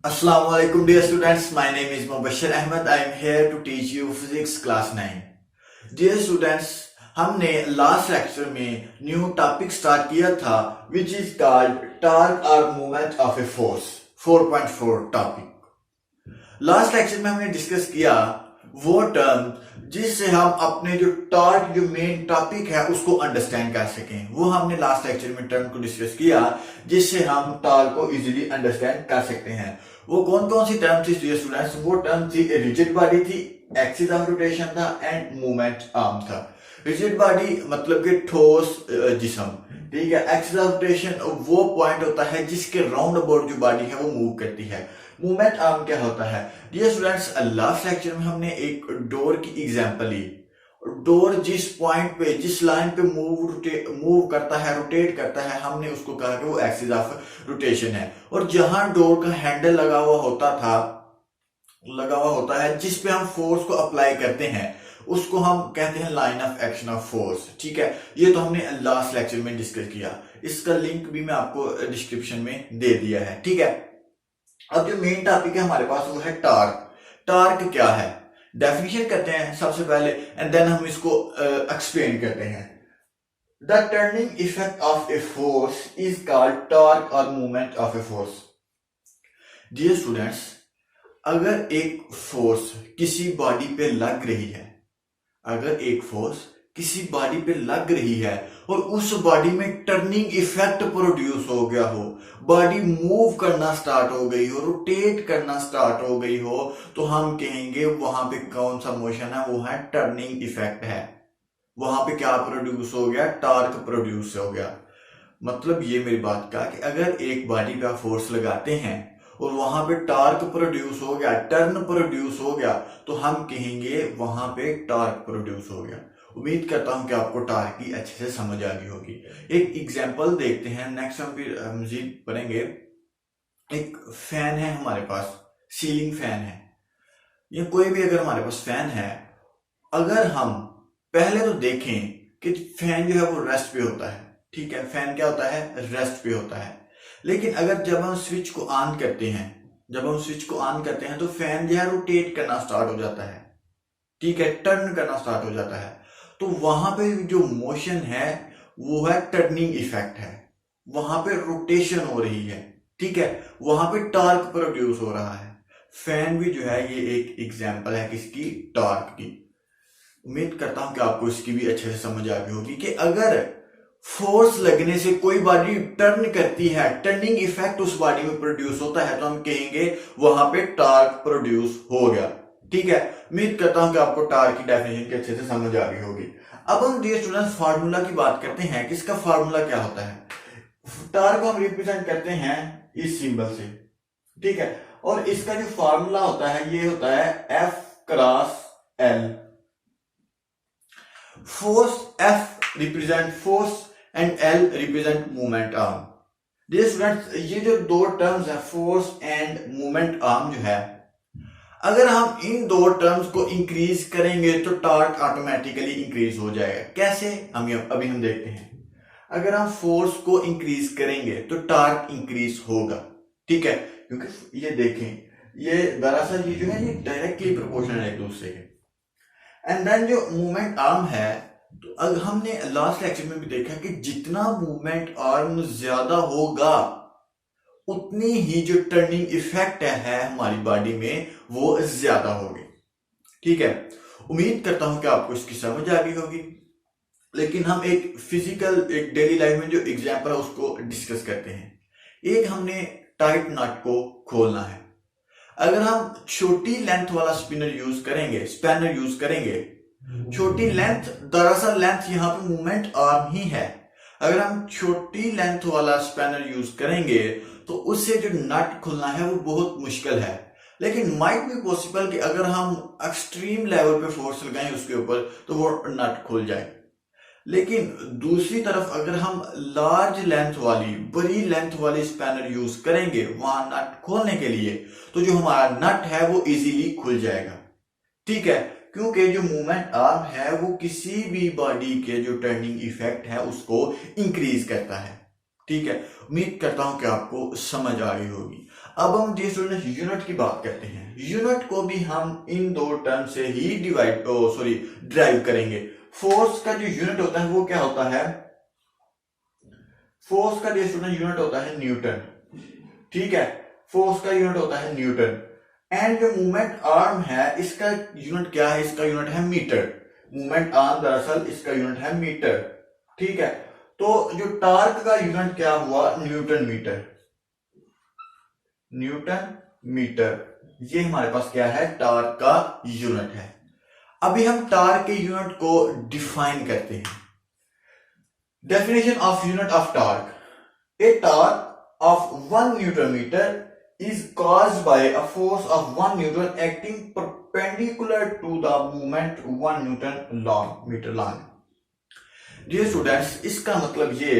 Assalamu alaikum dear students, my name is Mubashir Ahmed. I am here to teach you physics class 9. Dear students, हमने last lecture में new topic start किया था which is called torque और movement of a force 4.4 topic. Last lecture में हमने discuss किया वो term जिससे हम अपने जो टॉर्क जो मेन टॉपिक है उसको अंडरस्टैंड कर सकें। वो हमने लास्ट लेक्चर में टर्म को डिस्कस किया जिससे हम टॉर्क को इजीली अंडरस्टैंड कर सकते हैं। वो कौन कौन सी टर्म थी डियर स्टूडेंट्स? वो टर्म थी रिजिड बॉडी थी, एक्सिस ऑफ रोटेशन था एंड मूवमेंट आर्म था। रिजिड बॉडी मतलब कि ठोस जिस्म, ठीक है। एक्सिस ऑफ रोटेशन वो पॉइंट होता है जिसके राउंड अबाउट जो बॉडी है वो मूव करती है। मूवमेंट आर्म क्या होता है? डियर स्टूडेंट्स, लास्ट लेक्चर में हमने एक डोर की एग्जांपल ली। डोर जिस पॉइंट पे जिस लाइन पे मूव करता है, रोटेट करता है, हमने उसको कहा कि वो एक्सिस ऑफ रोटेशन है। और जहां डोर का हैंडल लगा हुआ होता है जिस पे हम फोर्स को अप्लाई करते हैं उसको हम कहते हैं line of action of force, ठीक है। ये तो हमने लास्ट लेक्चर में डिस्कस किया, इसका लिंक भी मैं आपको डिस्क्रिप्शन में दे दिया है, ठीक है। अब जो मेन टॉपिक है हमारे पास वो है टॉर्क। टॉर्क क्या है डेफिनेशन करते हैं सबसे पहले एंड देन हम इसको एक्सप्लेन करते हैं। The turning effect of a force is called torque और movement of a force. Dear students, अगर एक फोर्स किसी बॉडी पे लग रही है, अगर एक फोर्स किसी बॉडी पे लग रही है और उस बॉडी में टर्निंग इफेक्ट प्रोड्यूस हो गया हो, बॉडी मूव करना स्टार्ट हो गई हो, रोटेट करना स्टार्ट हो गई हो, तो हम कहेंगे वहां पे कौन सा मोशन है? वो है टर्निंग इफेक्ट है। वहां पे क्या प्रोड्यूस हो गया? टॉर्क प्रोड्यूस हो गया। मतलब ये मेरी बात का कि अगर एक बॉडी पे आप फोर्स लगाते हैं और वहां पे टॉर्क प्रोड्यूस हो गया, टर्न प्रोड्यूस हो गया, तो हम कहेंगे वहां पे टॉर्क प्रोड्यूस हो गया। उम्मीद करता हूं कि आपको टॉर्क की अच्छे से समझ आ गई होगी। एक एग्जांपल देखते हैं, नेक्स्ट हम फिर मजीद पढ़ेंगे। एक फैन है हमारे पास, सीलिंग फैन है या कोई भी अगर हमारे पास फैन है, अगर हम पहले तो देखें कि फैन जो है वो रेस्ट पे होता है, ठीक है। फैन क्या होता है? रेस्ट पे होता है। लेकिन अगर जब हम स्विच को ऑन करते हैं तो फैन जो है रोटेट करना स्टार्ट हो जाता है, ठीक है, टर्न करना स्टार्ट हो जाता है। तो वहां पे जो मोशन है वो है टर्निंग इफेक्ट है, वहां पे रोटेशन हो रही है, ठीक है, वहां पे टॉर्क प्रोड्यूस हो रहा है। फैन भी जो है ये एक एग्जांपल है किसकी? टॉर्क की। उम्मीद करता हूं कि आपको इसकी भी अच्छे से समझ आ गई होगी कि अगर फोर्स लगने से कोई बॉडी टर्न करती है, टर्निंग इफेक्ट उस बॉडी में प्रोड्यूस होता है, तो हम कहेंगे वहां पे टॉर्क प्रोड्यूस हो गया, ठीक है। उम्मीद करता हूं कि आपको टॉर्क की डेफिनेशन के अच्छे से समझ आ गई होगी। अब हम डियर स्टूडेंट्स फार्मूला की बात करते हैं कि इसका फार्मूला क्या होता है। टॉर्क को हम रिप्रेजेंट करते हैं इस सिंबल से, ठीक है। और इसका जो फार्मूला होता है ये होता है F क्रॉस L। फोर्स F represent force and L represent movement arm. Dear students, ये जो दो टर्म्स है फोर्स एंड मूवमेंट आर्म जो है, अगर हम इन दो टर्म्स को इंक्रीज करेंगे तो टॉर्क ऑटोमेटिकली इंक्रीज हो जाएगा। कैसे? अभी हम देखते हैं। अगर हम फोर्स को इंक्रीज करेंगे तो टॉर्क इंक्रीज होगा, ठीक है, क्योंकि ये देखें, ये दरअसल ये जो है ये डायरेक्टली प्रोपोर्शनल है एक दूसरे के। एंड देन जो मूवमेंट आर्म है, तो अगर हमने लास्ट लेक्चर में भी देखा कि जितना मूवमेंट आर्म ज्यादा होगा उतनी ही जो टर्निंग इफेक्ट है हमारी बॉडी में वो ज्यादा होगी, ठीक है। उम्मीद करता हूं कि आपको इसकी समझ आ गई होगी। लेकिन हम एक फिजिकल, एक डेली लाइफ में जो एग्जांपल है उसको डिस्कस करते हैं। एक हमने टाइट नट को खोलना है। अगर हम छोटी लेंथ वाला स्पिनर यूज करेंगे, छोटी लेंथ, दरअसल लेंथ यहाँ पे मूवमेंट आर्म ही है। अगर हम छोटी लेंथ वाला स्पैनर यूज करेंगे तो उससे जो नट खुलना है वो बहुत मुश्किल है। लेकिन माइट बी पॉसिबल कि अगर हम एक्सट्रीम लेवल पे फोर्स लगाएं उसके ऊपर तो वो नट खुल जाए। लेकिन दूसरी तरफ अगर हम लार्ज लेंथ वाली, बड़ी लेंथ वाली स्पैनर यूज करेंगे वहां नट खोलने के लिए, तो जो हमारा नट है वो इजीली खुल जाएगा, ठीक है, क्योंकि जो मूवमेंट आर्म है वो किसी भी बॉडी के जो टर्निंग इफेक्ट है उसको इंक्रीज करता है, ठीक है। उम्मीद करता हूं कि आपको समझ आ गई होगी। अब हम डियर स्टूडेंट यूनिट की बात करते हैं। यूनिट को भी हम इन दो टर्म से ही ड्राइव करेंगे। फोर्स का जो यूनिट होता है वो क्या होता है? फोर्स का डियर स्टूडेंट यूनिट होता है न्यूटन, ठीक है। फोर्स का यूनिट होता है न्यूटन। एंड जो मूवमेंट आर्म है इसका यूनिट क्या है? इसका यूनिट है मीटर। मूवमेंट आर्म दरअसल इसका यूनिट है मीटर, ठीक है। तो जो टार्क का यूनिट क्या हुआ? Newton metre. न्यूटन मीटर, ये हमारे पास क्या है? टार्क का यूनिट है। अभी हम टार्क के यूनिट को डिफाइन करते हैं। Definition of unit of torque: a torque of 1 newton metre is caused by a force of 1 Newton acting perpendicular to the movement 1 meter long. Dear students, इसका मतलब ये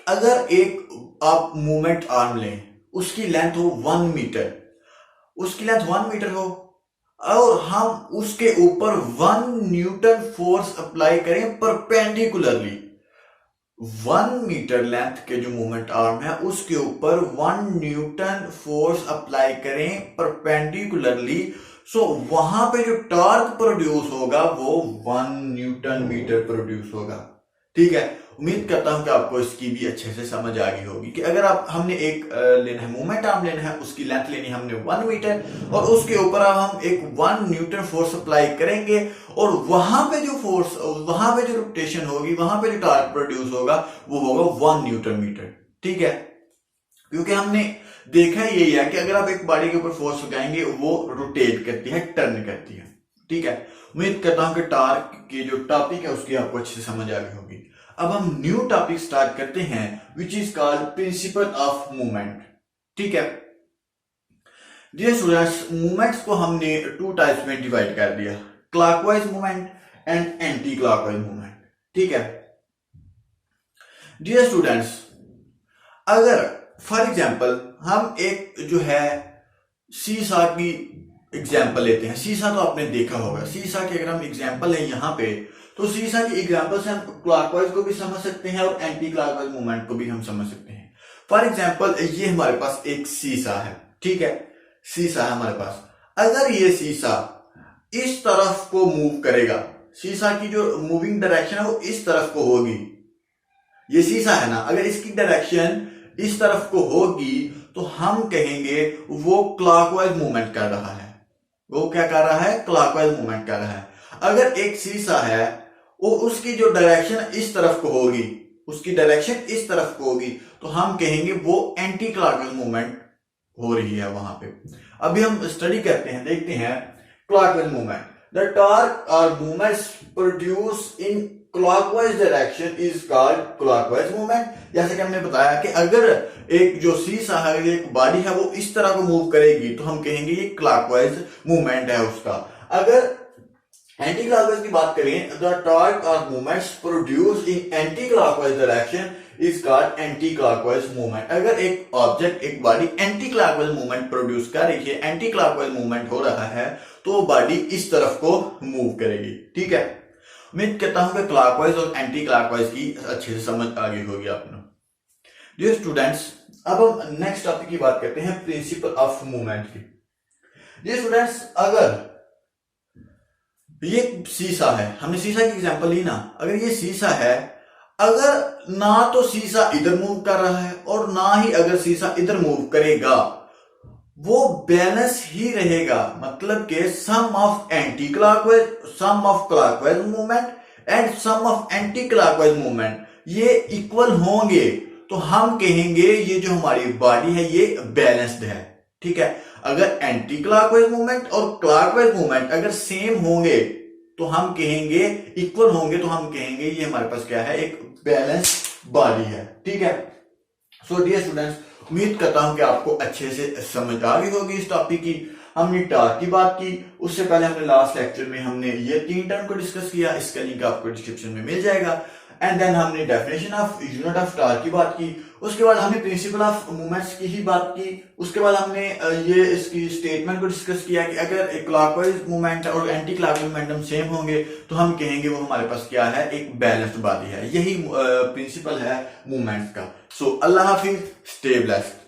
अगर एक आप मूवमेंट आर्म लें, उसकी लेंथ हो 1 मीटर, उसकी लेंथ 1 मीटर हो और हम उसके ऊपर 1 न्यूटन फोर्स अप्लाई करें परपेंडिकुलरली, 1 मीटर लेंथ के जो मूवमेंट आर्म है उसके ऊपर 1 न्यूटन फोर्स अप्लाई करें परपेंडिकुलरली, सो वहां पे जो टॉर्क प्रोड्यूस होगा वो 1 न्यूटन मीटर प्रोड्यूस होगा, ठीक है। उम्मीद करता हूं कि आपको इसकी भी अच्छे से समझ आ गई होगी कि अगर आप हमने एक लेना है मूवमेंट आर्म लेना है, उसकी लेंथ लेनी है हमने 1 मीटर और उसके ऊपर हम एक 1 न्यूटन फोर्स अप्लाई करेंगे और वहां पे जो फोर्स, वहां पे जो रोटेशन होगी, वहां पे जो टॉर्क प्रोड्यूस होगा वो होगा 1 न्यूटन मीटर, ठीक है। क्योंकि हमने देखा यही है कि अगर आप एक बॉडी के ऊपर फोर्स लगाएंगे वो रोटेट करती है, टर्न करती है, ठीक है। उम्मीद करता हूं कि टार्क की जो टॉपिक है उसकी आपको अच्छे से समझ आ गई होगी। अब हम न्यू टॉपिक स्टार्ट करते हैं which is called principle of movement, ठीक है। डियर स्टूडेंट्स, मूवमेंट्स को हमने 2 टाइप्स में डिवाइड कर दिया, clockwise movement and anti clockwise movement, ठीक है। डियर स्टूडेंट्स, अगर फॉर एग्जांपल हम एक जो है सीसा की एग्जांपल लेते हैं। सीसा तो आपने देखा होगा, सीसा की अगर हम एग्जांपल है यहाँ पे, तो सीसा की एग्जांपल से हम क्लॉकवाइज को भी समझ सकते हैं और एंटी क्लॉकवाइज मूवमेंट को भी हम समझ सकते हैं। फॉर एग्जांपल ये हमारे पास एक सीसा है, ठीक है, सीसा है हमारे पास। अगर ये सीसा इस तरफ को मूव करेगा, सीसा की जो मूविंग डायरेक्शन है वो इस तरफ को होगी, ये सीसा है ना, अगर इसकी डायरेक्शन इस तरफ को होगी तो हम कहेंगे वो क्लॉकवाइज मूवमेंट कर रहा है। वो क्या कर रहा है? क्लॉकवाइज मूवमेंट कर रहा है। अगर एक सीसा है वो उसकी जो डायरेक्शन इस तरफ को होगी, उसकी डायरेक्शन इस तरफ को होगी, तो हम कहेंगे वो एंटी क्लॉकवाइज मूवमेंट हो रही है वहां पे। अभी हम स्टडी करते हैं, देखते हैं क्लॉकवाइज मूवमेंट। द टॉर्क और movements produce in clockwise direction is called clockwise movement. जैसे कि हमने बताया कि अगर एक जो सीसा है, एक बॉडी है, वो इस तरह को मूव करेगी तो हम कहेंगे ये क्लॉकवाइज मूवमेंट है उसका। अगर एंटी क्लॉकवाइज की बात करें, द टॉर्क और movements produce in anti clockwise direction is called anti clockwise movement. अगर एक ऑब्जेक्ट, एक body anti clockwise movement produce कर रही है, एंटी क्लॉकवाइज मूवमेंट हो रहा है, तो वो बॉडी इस तरफ को मूव करेगी, ठीक है। उम्मीद करता हूं कि क्लॉकवाइज और एंटी क्लॉकवाइज की अच्छे से समझ आ गई होगी आपने। डियर स्टूडेंट्स, अब हम नेक्स्ट टॉपिक की बात करते हैं प्रिंसिपल ऑफ मूवमेंट की। डियर स्टूडेंट्स, अगर ये सीसा है, हमने सीसा की एग्जांपल ली ना, अगर ये सीसा है, अगर ना तो सीसा इधर मूव कर रहा है और ना ही अगर सीसा इधर मूव करेगा, वो बैलेंस ही रहेगा। मतलब कि sum of anti clockwise, sum of clockwise movement and sum of anti clockwise movement ये इक्वल होंगे, तो हम कहेंगे ये जो हमारी बॉडी है ये बैलेंस्ड है, ठीक है। अगर एंटी क्लॉकवाइज मूवमेंट और क्लॉकवाइज मूवमेंट अगर सेम होंगे तो हम कहेंगे, इक्वल होंगे तो हम कहेंगे ये हमारे पास क्या है? एक बैलेंस बॉडी है, ठीक है। सो डियर स्टूडेंट्स, उम्मीद करता हूं कि आपको अच्छे से समझ आ गई होगी इस टॉपिक की। हमने टॉर्क की बात की, उससे पहले हमने लास्ट लेक्चर में हमने ये 3 टर्म को डिस्कस किया, इसका लिंक आपको डिस्क्रिप्शन में मिल जाएगा। एंड देन हमने definition of unit of torque की बात की, उसके बाद हमने प्रिंसिपल ऑफ मूवमेंट्स की ही बात की, उसके बाद हमने ये इसकी स्टेटमेंट को डिस्कस किया कि अगर एक क्लॉकवाइज मूवमेंट और एंटी क्लॉकवाइज मोमेंटम सेम होंगे तो हम कहेंगे वो हमारे पास क्या है? एक बैलेंस्ड बॉडी है। यही प्रिंसिपल है मूवमेंट का। सो अल्लाह हाफिज, स्टे ब्लेस्ड।